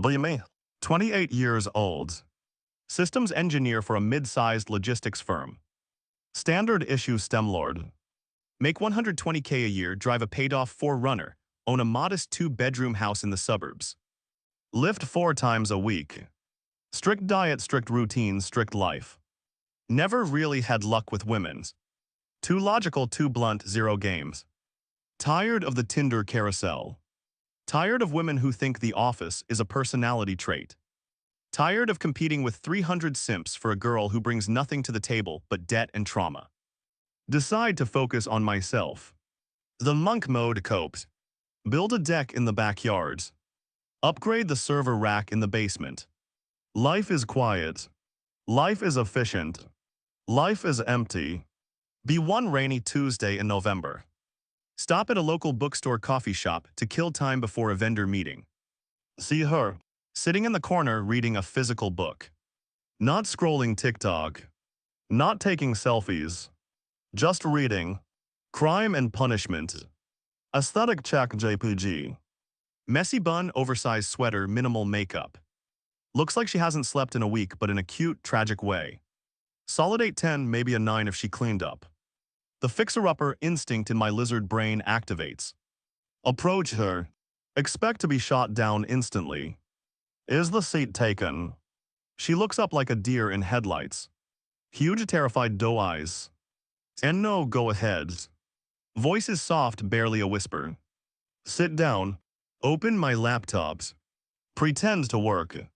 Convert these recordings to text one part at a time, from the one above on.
Believe me. 28 years old. Systems engineer for a mid-sized logistics firm. Standard issue STEM lord. Make 120K a year, drive a paid-off 4Runner, own a modest 2-bedroom house in the suburbs. Lift 4 times a week. Strict diet, strict routines, strict life. Never really had luck with women. Too logical, too blunt, zero games. Tired of the Tinder carousel. Tired of women who think the office is a personality trait. Tired of competing with 300 simps for a girl who brings nothing to the table but debt and trauma. Decide to focus on myself. The monk mode coped. Build a deck in the backyard. Upgrade the server rack in the basement. Life is quiet. Life is efficient. Life is empty. Be one rainy Tuesday in November. Stop at a local bookstore coffee shop to kill time before a vendor meeting. See her, sitting in the corner reading a physical book. Not scrolling TikTok. Not taking selfies. Just reading. Crime and Punishment. Aesthetic check JPG. Messy bun, oversized sweater, minimal makeup. Looks like she hasn't slept in a week, but in a cute, tragic way. Solid 8-10, maybe a 9 if she cleaned up. The fixer-upper instinct in my lizard brain activates. Approach her. Expect to be shot down instantly. Is the seat taken? She looks up like a deer in headlights. Huge, terrified doe eyes. And no, go ahead. Voice is soft, barely a whisper. Sit down. Open my laptops. Pretend to work.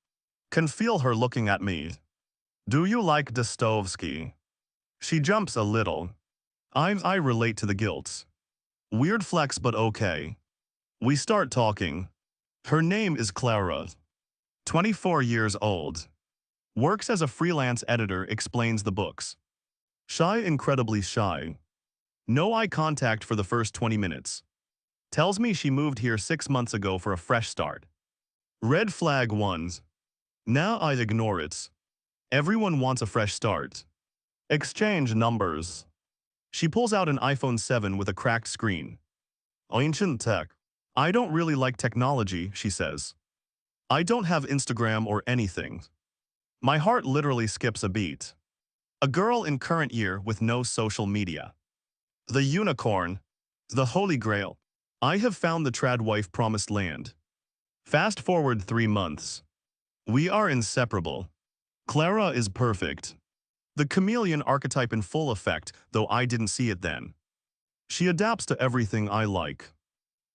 Can feel her looking at me. Do you like Dostoevsky? She jumps a little. I relate to the guilt. Weird flex, but okay. We start talking. Her name is Clara. 24 years old. Works as a freelance editor, explains the books. Shy, incredibly shy. No eye contact for the first 20 minutes. Tells me she moved here 6 months ago for a fresh start. Red flag 1. Now I ignore it. Everyone wants a fresh start. Exchange numbers. She pulls out an iPhone 7 with a cracked screen. Ancient tech. I don't really like technology, she says. I don't have Instagram or anything. My heart literally skips a beat. A girl in current year with no social media. The unicorn. The holy grail. I have found the trad wife promised land. Fast forward 3 months. We are inseparable. Clara is perfect. The chameleon archetype in full effect, though I didn't see it then. She adapts to everything I like.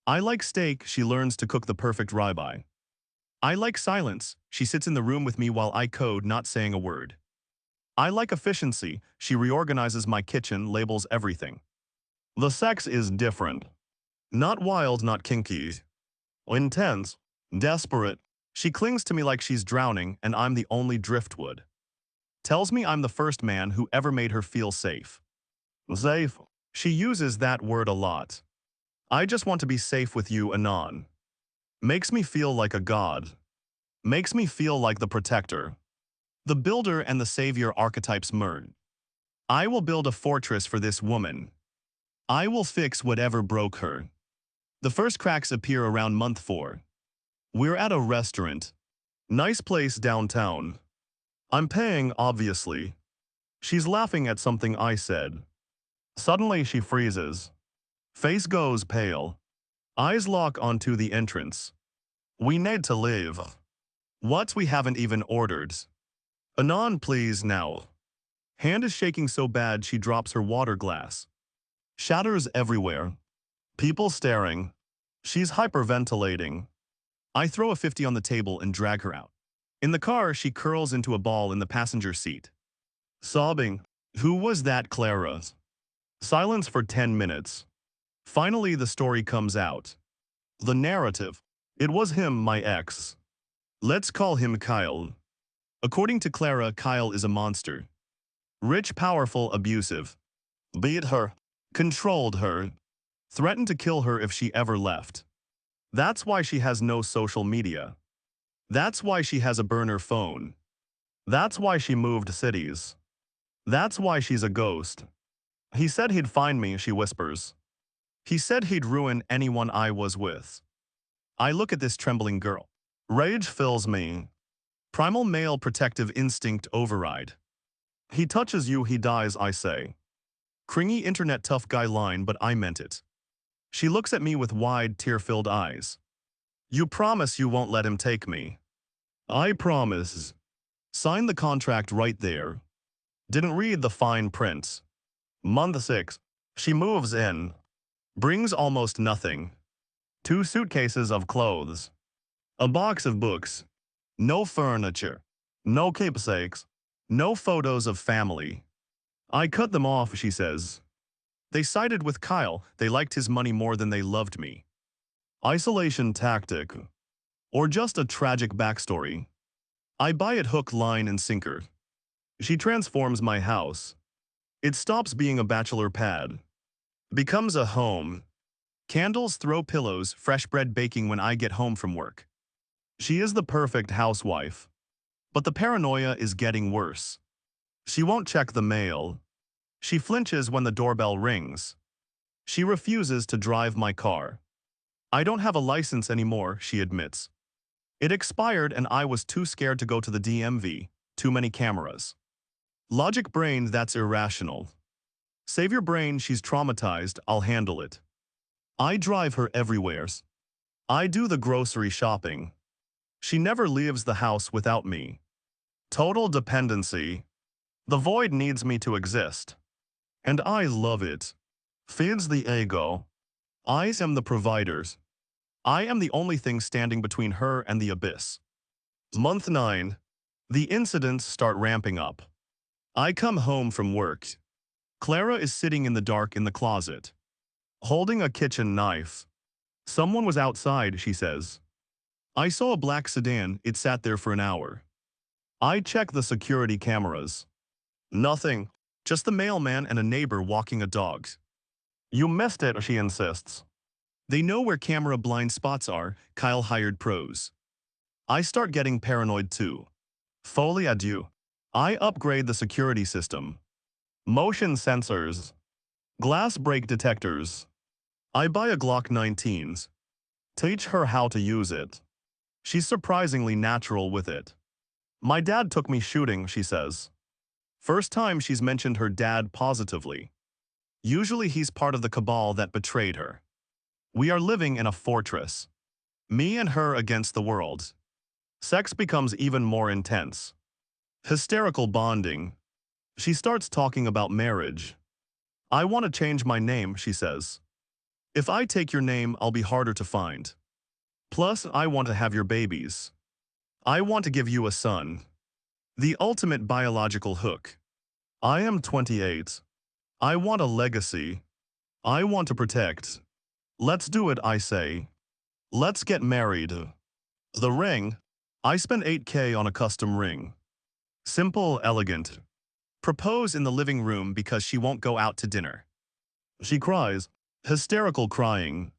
I like steak, she learns to cook the perfect ribeye. I like silence, she sits in the room with me while I code, not saying a word. I like efficiency, she reorganizes my kitchen, labels everything. The sex is different. Not wild, not kinky. Intense. Desperate. She clings to me like she's drowning and I'm the only driftwood. Tells me I'm the first man who ever made her feel safe. Safe. She uses that word a lot. I just want to be safe with you, Anon. Makes me feel like a god. Makes me feel like the protector. The builder and the savior archetypes merge. I will build a fortress for this woman. I will fix whatever broke her. The first cracks appear around month 4. We're at a restaurant. Nice place downtown. I'm paying, obviously. She's laughing at something I said. Suddenly she freezes. Face goes pale. Eyes lock onto the entrance. We need to leave. What? We haven't even ordered. Anon, please now. Hand is shaking so bad she drops her water glass. Shatters everywhere. People staring. She's hyperventilating. I throw a 50 on the table and drag her out. In the car, she curls into a ball in the passenger seat. Sobbing. Who was that, Clara? Silence for 10 minutes. Finally, the story comes out. The narrative. It was him, my ex. Let's call him Kyle. According to Clara, Kyle is a monster. Rich, powerful, abusive. Beat her. Controlled her. Threatened to kill her if she ever left. That's why she has no social media. That's why she has a burner phone. That's why she moved cities. That's why she's a ghost. He said he'd find me, she whispers. He said he'd ruin anyone I was with. I look at this trembling girl. Rage fills me. Primal male protective instinct override. He touches you, he dies, I say. Cringy internet tough guy line, but I meant it. She looks at me with wide, tear-filled eyes. You promise you won't let him take me? I promise. Sign the contract right there. Didn't read the fine print. Month 6. She moves in. Brings almost nothing. 2 suitcases of clothes. A box of books. No furniture. No keepsakes. No photos of family. I cut them off, she says. They sided with Kyle. They liked his money more than they loved me. Isolation tactic. Or just a tragic backstory. I buy it hook, line, and sinker. She transforms my house. It stops being a bachelor pad. Becomes a home. Candles, throw pillows, fresh bread baking when I get home from work. She is the perfect housewife. But the paranoia is getting worse. She won't check the mail. She flinches when the doorbell rings. She refuses to drive my car. I don't have a license anymore, she admits. It expired and I was too scared to go to the DMV. Too many cameras. Logic brain, that's irrational. Save your brain, she's traumatized, I'll handle it. I drive her everywhere. I do the grocery shopping. She never leaves the house without me. Total dependency. The void needs me to exist. And I love it. Feeds the ego. I am the providers. I am the only thing standing between her and the abyss. Month 9. The incidents start ramping up. I come home from work. Clara is sitting in the dark in the closet, holding a kitchen knife. Someone was outside, she says. I saw a black sedan, it sat there for an hour. I check the security cameras. Nothing, just the mailman and a neighbor walking a dog. You missed it, she insists. They know where camera blind spots are, Kyle hired pros. I start getting paranoid too. Folie à deux. I upgrade the security system. Motion sensors. Glass break detectors. I buy a Glock 19s. Teach her how to use it. She's surprisingly natural with it. My dad took me shooting, she says. First time she's mentioned her dad positively. Usually he's part of the cabal that betrayed her. We are living in a fortress. Me and her against the world. Sex becomes even more intense. Hysterical bonding. She starts talking about marriage. I want to change my name, she says. If I take your name, I'll be harder to find. Plus, I want to have your babies. I want to give you a son. The ultimate biological hook. I am 28. I want a legacy. I want to protect. Let's do it, I say. Let's get married. The ring. I spent $8K on a custom ring. Simple, elegant. Propose in the living room because she won't go out to dinner. She cries, hysterical crying.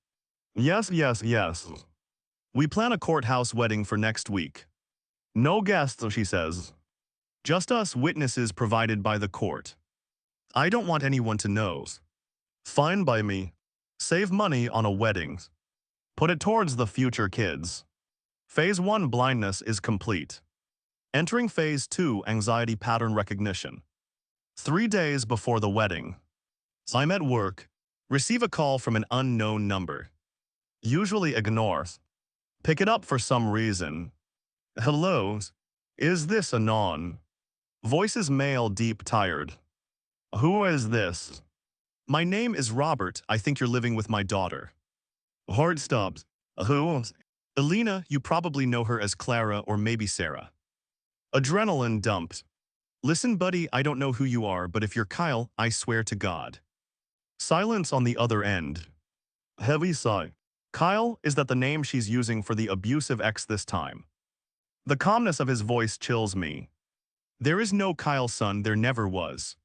Yes, yes, yes. We plan a courthouse wedding for next week. No guests, she says. Just us witnesses provided by the court. I don't want anyone to know. Fine by me. Save money on a wedding. Put it towards the future kids. Phase 1 blindness is complete. Entering Phase 2 anxiety pattern recognition. 3 days before the wedding. I'm at work. Receive a call from an unknown number. Usually ignore. Pick it up for some reason. Hello? Is this Anon? Voice is male, deep, tired. Who is this? My name is Robert. I think you're living with my daughter. Heart stops. Who? Elena, you probably know her as Clara or maybe Sarah. Adrenaline dumped. Listen, buddy, I don't know who you are, but if you're Kyle, I swear to God. Silence on the other end. Heavy sigh. Kyle, is that the name she's using for the abusive ex this time? The calmness of his voice chills me. There is no Kyle, son, there never was.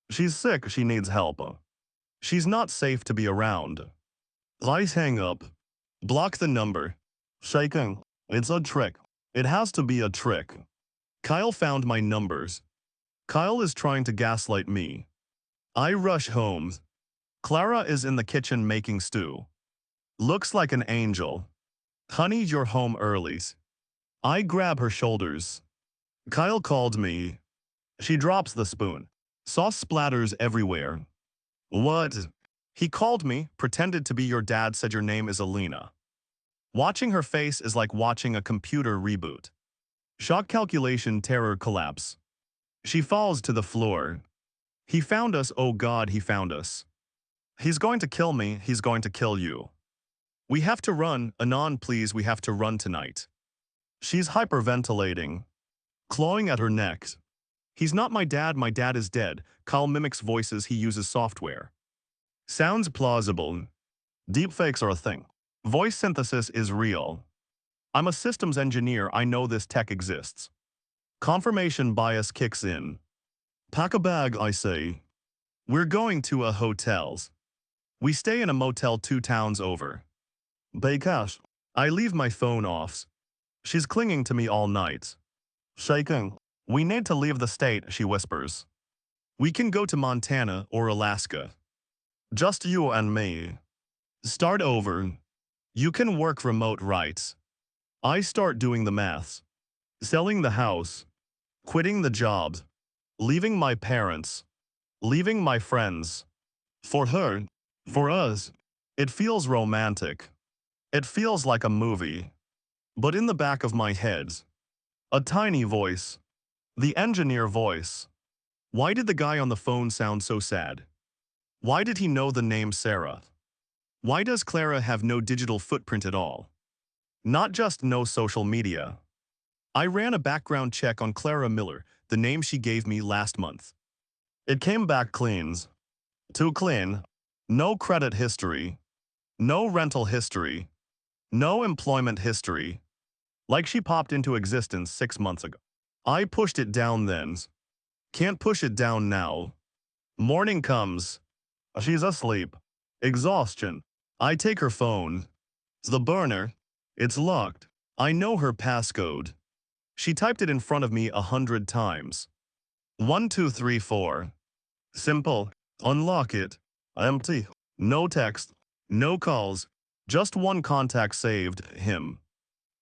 She's sick, she needs help. She's not safe to be around. I hang up. Block the number. Shaking. It's a trick. It has to be a trick. Kyle found my numbers. Kyle is trying to gaslight me. I rush home. Clara is in the kitchen making stew. Looks like an angel. Honey, you're home early. I grab her shoulders. Kyle called me. She drops the spoon. Sauce splatters everywhere. What? He called me, pretended to be your dad, said your name is Alina. Watching her face is like watching a computer reboot. Shock, calculation, terror, collapse. She falls to the floor. He found us, oh God, he found us. He's going to kill me, he's going to kill you. We have to run, Anon, please, we have to run tonight. She's hyperventilating, clawing at her neck. He's not my dad is dead. Kyle mimics voices, he uses software. Sounds plausible. Deepfakes are a thing. Voice synthesis is real. I'm a systems engineer, I know this tech exists. Confirmation bias kicks in. Pack a bag, I say. We're going to a hotels. We stay in a motel 2 towns over. Pay cash. I leave my phone off. She's clinging to me all night. Shaking. We need to leave the state, she whispers. We can go to Montana or Alaska. Just you and me. Start over. You can work remote, right? I start doing the maths. Selling the house. Quitting the job. Leaving my parents. Leaving my friends. For her. For us. It feels romantic. It feels like a movie. But in the back of my head, a tiny voice. The engineer voice. Why did the guy on the phone sound so sad? Why did he know the name Sarah? Why does Clara have no digital footprint at all? Not just no social media. I ran a background check on Clara Miller, the name she gave me last month. It came back clean. Too clean. No credit history. No rental history. No employment history. Like she popped into existence 6 months ago. I pushed it down then. Can't push it down now. Morning comes. She's asleep. Exhaustion. I take her phone. The burner. It's locked. I know her passcode. She typed it in front of me 100 times. 1, 2, 3, 4. Simple. Unlock it. Empty. No text. No calls. Just one contact saved, him.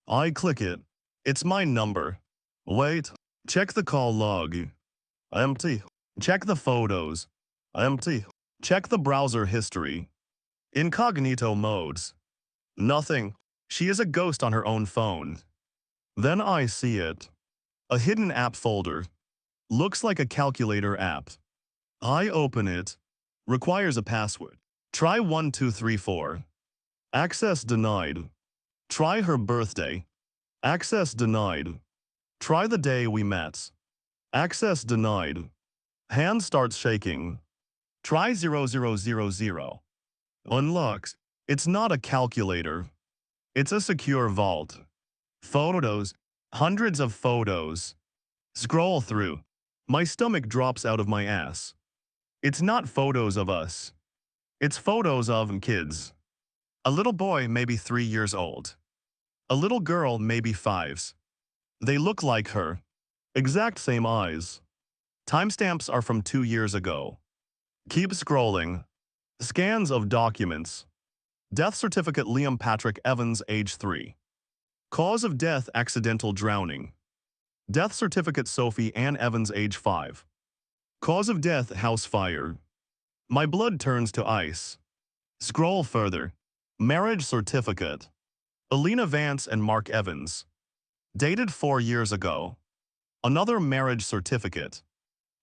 I click it. It's my number. Wait. Check the call log. Empty. Check the photos. Empty. Check the browser history. Incognito modes. Nothing. She is a ghost on her own phone. Then I see it. A hidden app folder. Looks like a calculator app. I open it. Requires a password. Try 1, 2, 3, 4. Access denied. Try her birthday. Access denied. Try the day we met. Access denied. Hand starts shaking. Try 0000. Unlocks. It's not a calculator. It's a secure vault. Photos. Hundreds of photos. Scroll through. My stomach drops out of my ass. It's not photos of us. It's photos of kids. A little boy maybe 3 years old. A little girl maybe 5. They look like her. Exact same eyes. Timestamps are from 2 years ago. Keep scrolling. Scans of documents. Death certificate Liam Patrick Evans, age 3. Cause of death accidental drowning. Death certificate Sophie Ann Evans, age 5. Cause of death house fire. My blood turns to ice. Scroll further. Marriage certificate. Alina Vance and Mark Evans. Dated 4 years ago. Another marriage certificate.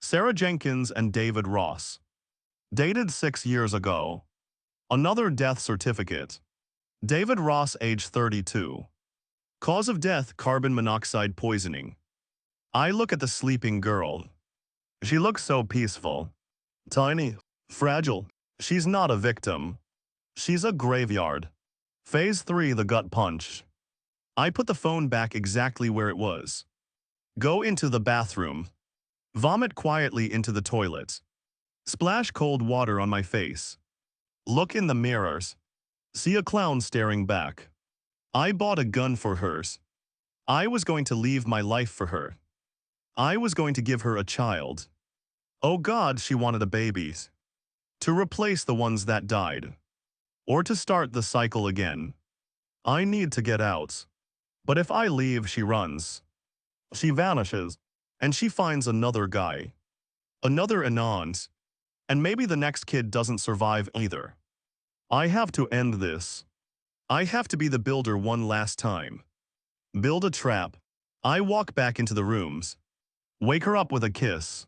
Sarah Jenkins and David Ross. Dated 6 years ago. Another death certificate. David Ross, age 32. Cause of death carbon monoxide poisoning. I look at the sleeping girl. She looks so peaceful. Tiny. Fragile. She's not a victim. She's a graveyard. Phase 3, the gut punch. I put the phone back exactly where it was. Go into the bathroom. Vomit quietly into the toilet. Splash cold water on my face. Look in the mirrors. See a clown staring back. I bought a gun for hers. I was going to leave my life for her. I was going to give her a child. Oh God, she wanted a baby. To replace the ones that died. Or to start the cycle again. I need to get out. But if I leave, she runs. She vanishes. And she finds another guy. Another Anand. And maybe the next kid doesn't survive either. I have to end this. I have to be the builder one last time. Build a trap. I walk back into the rooms. Wake her up with a kiss.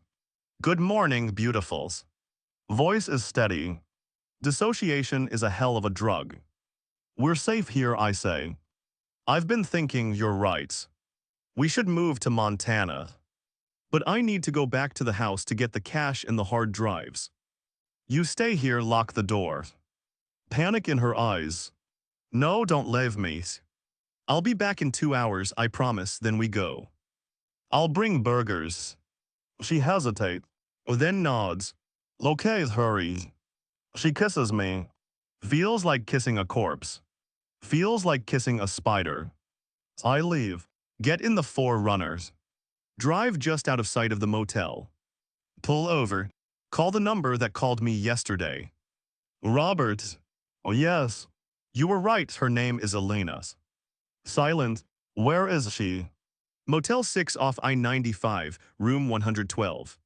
Good morning, beautifuls. Voice is steady. Dissociation is a hell of a drug. We're safe here, I say. I've been thinking you're right. We should move to Montana. But I need to go back to the house to get the cash and the hard drives. You stay here, lock the door. Panic in her eyes. No, don't leave me. I'll be back in 2 hours, I promise, then we go. I'll bring burgers. She hesitates, then nods. Okay, hurry. She kisses me. Feels like kissing a corpse. Feels like kissing a spider. I leave. Get in the 4Runners. Drive just out of sight of the motel. Pull over. Call the number that called me yesterday. Robert. Oh, yes. You were right, her name is Elena. Silent. Where is she? Motel 6 off I-95, room 112.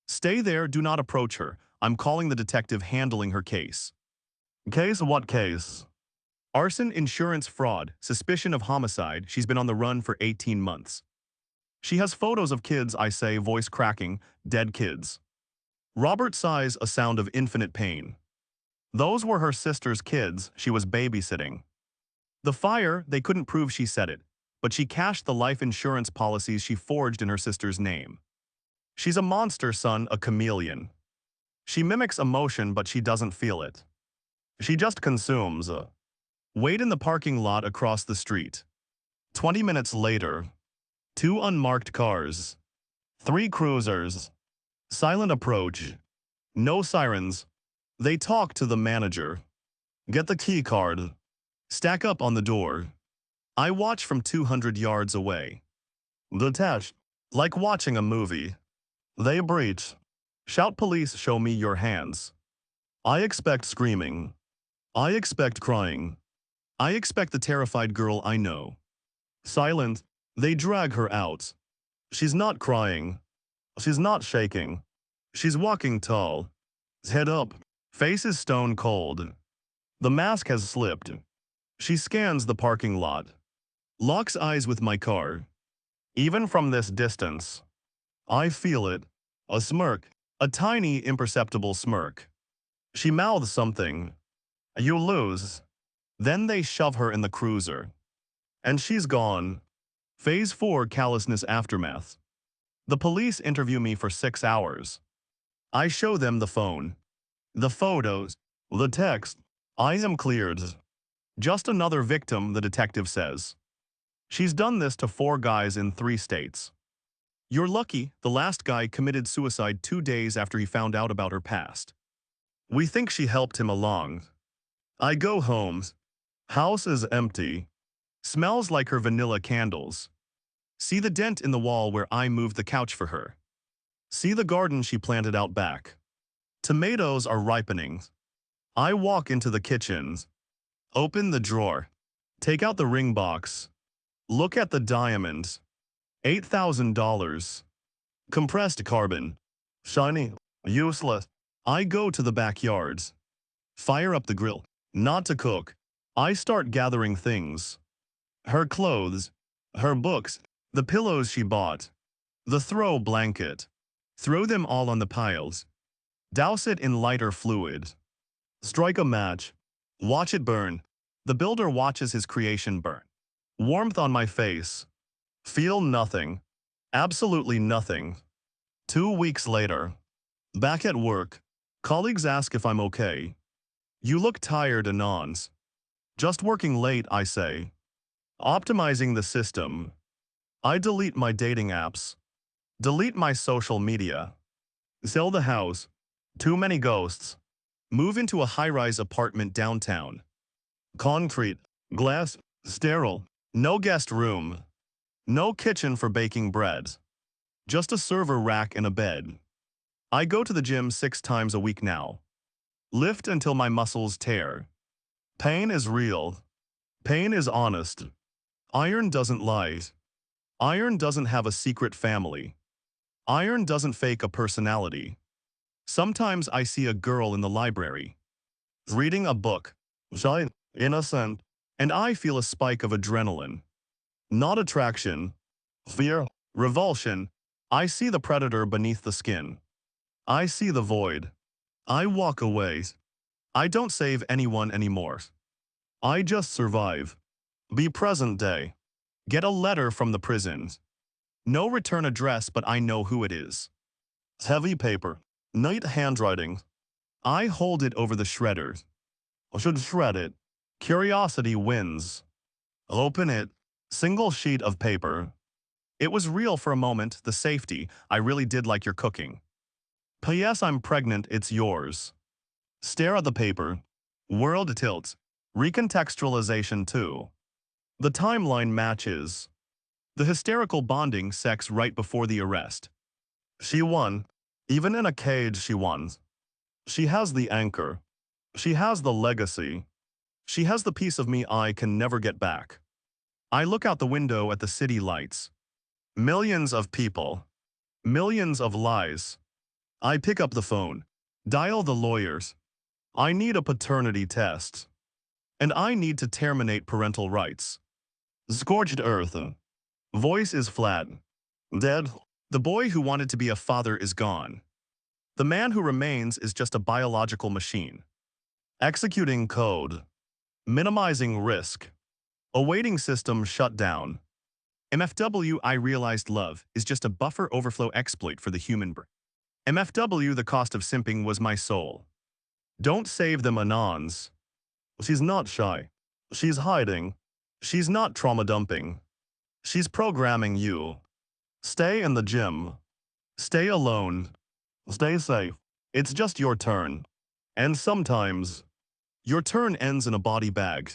Stay there, do not approach her. I'm calling the detective handling her case. Case? What case? Arson, insurance fraud, suspicion of homicide. She's been on the run for 18 months. She has photos of kids, I say, voice cracking, dead kids. Robert sighs, a sound of infinite pain. Those were her sister's kids she was babysitting. The fire, they couldn't prove she said it, but she cashed the life insurance policies she forged in her sister's name. She's a monster, son, a chameleon. She mimics emotion, but she doesn't feel it. She just consumes. Wait in the parking lot across the street. 20 minutes later. 2 unmarked cars. 3 cruisers. Silent approach. No sirens. They talk to the manager. Get the key card. Stack up on the door. I watch from 200 yards away. Detached. Like watching a movie. They breach. Shout, police, show me your hands. I expect screaming. I expect crying. I expect the terrified girl I know. Silent. They drag her out. She's not crying. She's not shaking. She's walking tall. Head up. Face is stone cold. The mask has slipped. She scans the parking lot. Locks eyes with my car. Even from this distance. I feel it. A smirk. A tiny, imperceptible smirk. She mouths something. You lose. Then they shove her in the cruiser. And she's gone. Phase 4 callousness aftermath. The police interview me for 6 hours. I show them the phone. The photos. The text. I am cleared. Just another victim, the detective says. She's done this to 4 guys in 3 states. You're lucky, the last guy committed suicide 2 days after he found out about her past. We think she helped him along. I go home. House is empty. Smells like her vanilla candles. See the dent in the wall where I moved the couch for her. See the garden she planted out back. Tomatoes are ripening. I walk into the kitchen. Open the drawer. Take out the ring box. Look at the diamond. $8,000. Compressed carbon. Shiny. Useless. I go to the backyard. Fire up the grill. Not to cook. I start gathering things. Her clothes. Her books. The pillows she bought. The throw blanket. Throw them all on the piles. Douse it in lighter fluid. Strike a match. Watch it burn. The builder watches his creation burn. Warmth on my face. Feel nothing. Absolutely nothing. 2 weeks later. Back at work. Colleagues ask if I'm okay. You look tired, Anons. Just working late, I say. Optimizing the system. I delete my dating apps. Delete my social media. Sell the house. Too many ghosts. Move into a high-rise apartment downtown. Concrete. Glass. Sterile. No guest room. No kitchen for baking bread. Just a server rack and a bed. I go to the gym 6 times a week now. Lift until my muscles tear. Pain is real. Pain is honest. Iron doesn't lie. Iron doesn't have a secret family. Iron doesn't fake a personality. Sometimes I see a girl in the library, reading a book, shy, innocent, and I feel a spike of adrenaline. Not attraction, fear, revulsion. I see the predator beneath the skin. I see the void. I walk away. I don't save anyone anymore. I just survive. Be present day. Get a letter from the prison. No return address, but I know who it is. Heavy paper. Night handwriting. I hold it over the shredder. I should shred it. Curiosity wins. Open it. Single sheet of paper. It was real for a moment, the safety. I really did like your cooking. P.S. I'm pregnant, it's yours. Stare at the paper. World tilts. Recontextualization too. The timeline matches. The hysterical bonding sex right before the arrest. She won. Even in a cage she won. She has the anchor. She has the legacy. She has the piece of me I can never get back. I look out the window at the city lights. Millions of people. Millions of lies. I pick up the phone. Dial the lawyers. I need a paternity test. And I need to terminate parental rights. Scorched earth. Voice is flat. Dead. The boy who wanted to be a father is gone. The man who remains is just a biological machine. Executing code. Minimizing risk. Awaiting system shut down. MFW, I realized love is just a buffer overflow exploit for the human brain. MFW, the cost of simping was my soul. Don't save them anons. She's not shy. She's hiding. She's not trauma dumping. She's programming you. Stay in the gym. Stay alone. Stay safe. It's just your turn. And sometimes, your turn ends in a body bag.